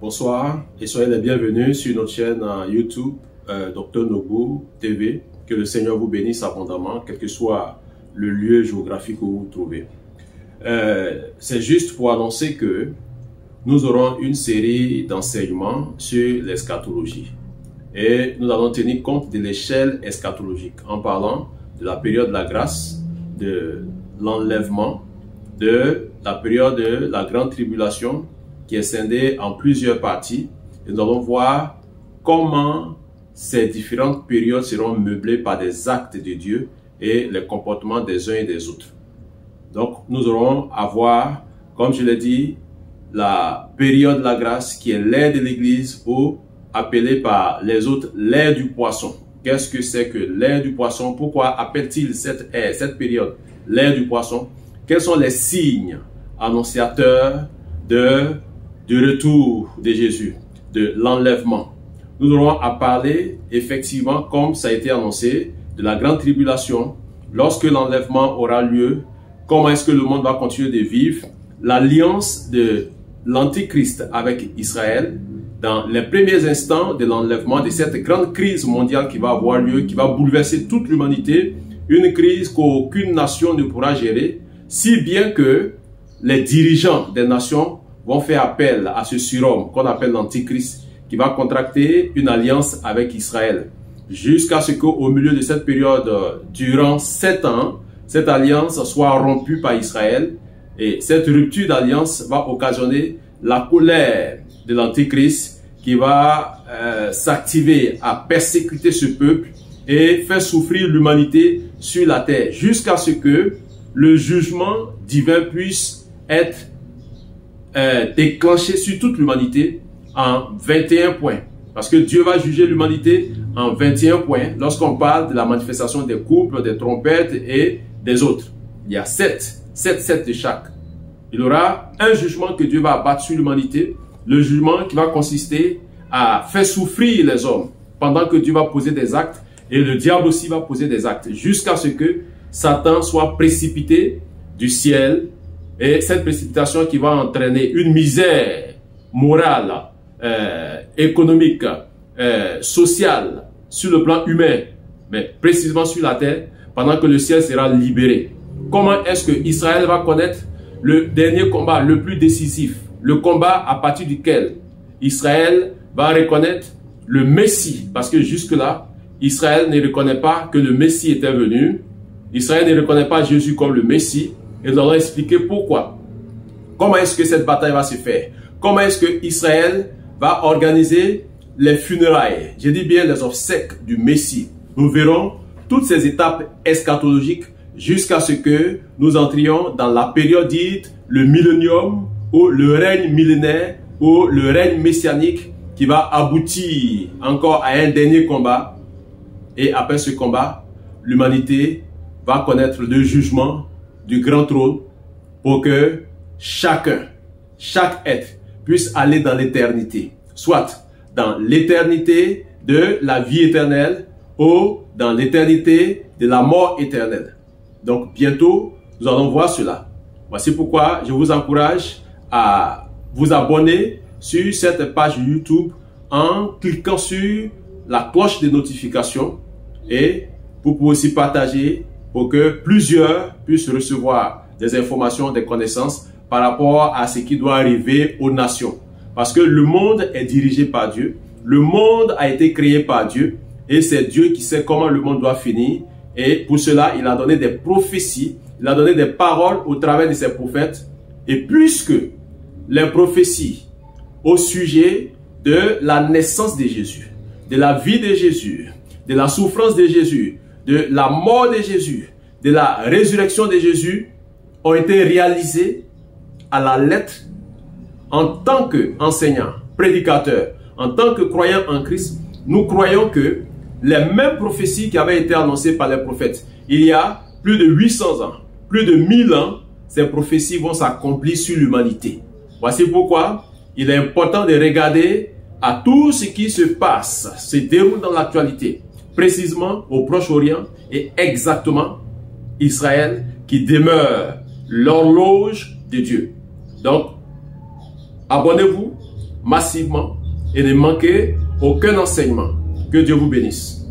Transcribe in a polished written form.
Bonsoir et soyez les bienvenus sur notre chaîne YouTube Dr Nobu TV. Que le Seigneur vous bénisse abondamment, quel que soit le lieu géographique où vous vous trouvez. C'est juste pour annoncer que nous aurons une série d'enseignements sur l'eschatologie. Et nous allons tenir compte de l'échelle eschatologique en parlant de la période de la grâce, de l'enlèvement, de la période de la grande tribulation qui est scindée en plusieurs parties. Et nous allons voir comment ces différentes périodes seront meublées par des actes de Dieu et les comportements des uns et des autres. Donc nous aurons à voir, comme je l'ai dit, la période de la grâce qui est l'ère de l'Église ou appelée par les autres l'ère du poisson. Qu'est-ce que c'est que l'ère du poisson? Pourquoi appelle-t-il cette période l'ère du poisson? Quels sont les signes annonciateurs du retour de Jésus, de l'enlèvement? Nous aurons à parler effectivement, comme ça a été annoncé, de la grande tribulation, lorsque l'enlèvement aura lieu, comment est-ce que le monde va continuer de vivre, l'alliance de l'Antichrist avec Israël, dans les premiers instants de l'enlèvement, de cette grande crise mondiale qui va avoir lieu, qui va bouleverser toute l'humanité, une crise qu'aucune nation ne pourra gérer, si bien que les dirigeants des nations vont faire appel à ce surhomme qu'on appelle l'Antichrist, qui va contracter une alliance avec Israël. Jusqu'à ce qu'au milieu de cette période, durant 7 ans, cette alliance soit rompue par Israël. Et cette rupture d'alliance va occasionner la colère de l'Antichrist qui va s'activer à persécuter ce peuple et faire souffrir l'humanité sur la terre. Jusqu'à ce que le jugement divin puisse être déclenché sur toute l'humanité en 21 points. Parce que Dieu va juger l'humanité en 21 points lorsqu'on parle de la manifestation des couples, des trompettes et des autres. Il y a 7 de chaque. Il y aura un jugement que Dieu va abattre sur l'humanité, le jugement qui va consister à faire souffrir les hommes pendant que Dieu va poser des actes et le diable aussi va poser des actes jusqu'à ce que Satan soit précipité du ciel et cette précipitation qui va entraîner une misère morale, économique, sociale, sur le plan humain, mais précisément sur la terre, pendant que le ciel sera libéré. Comment est-ce que Israël va connaître le dernier combat, le plus décisif, le combat à partir duquel Israël va reconnaître le Messie, parce que jusque-là, Israël ne reconnaît pas que le Messie était venu, Israël ne reconnaît pas Jésus comme le Messie, et nous allons expliquer pourquoi. Comment est-ce que cette bataille va se faire? Comment est-ce que Israël va organiser les funérailles? Je dis bien les obsèques du Messie. Nous verrons toutes ces étapes eschatologiques jusqu'à ce que nous entrions dans la période dite le millénium ou le règne millénaire ou le règne messianique qui va aboutir encore à un dernier combat. Et après ce combat, l'humanité va connaître le jugement du grand trône pour que chaque être puisse aller dans l'éternité, soit dans l'éternité de la vie éternelle ou dans l'éternité de la mort éternelle. Donc bientôt, nous allons voir cela. Voici pourquoi je vous encourage à vous abonner sur cette page YouTube en cliquant sur la cloche de notification et vous pouvez aussi partager pour que plusieurs puissent recevoir des informations, des connaissances par rapport à ce qui doit arriver aux nations. Parce que le monde est dirigé par Dieu, le monde a été créé par Dieu et c'est Dieu qui sait comment le monde doit finir. Et pour cela, il a donné des prophéties, il a donné des paroles au travers de ses prophètes. Et puisque les prophéties au sujet de la naissance de Jésus, de la vie de Jésus, de la souffrance de Jésus, de la mort de Jésus, de la résurrection de Jésus ont été réalisées à la lettre, en tant qu'enseignants, prédicateurs, en tant que croyants en Christ, nous croyons que les mêmes prophéties qui avaient été annoncées par les prophètes il y a plus de 800 ans, plus de 1000 ans, ces prophéties vont s'accomplir sur l'humanité. Voici pourquoi il est important de regarder à tout ce qui se passe, se déroule dans l'actualité, précisément au Proche-Orient et exactement Israël qui demeure l'horloge de Dieu. Donc, abonnez-vous, massivement et ne manquez aucun enseignement. Que Dieu vous bénisse.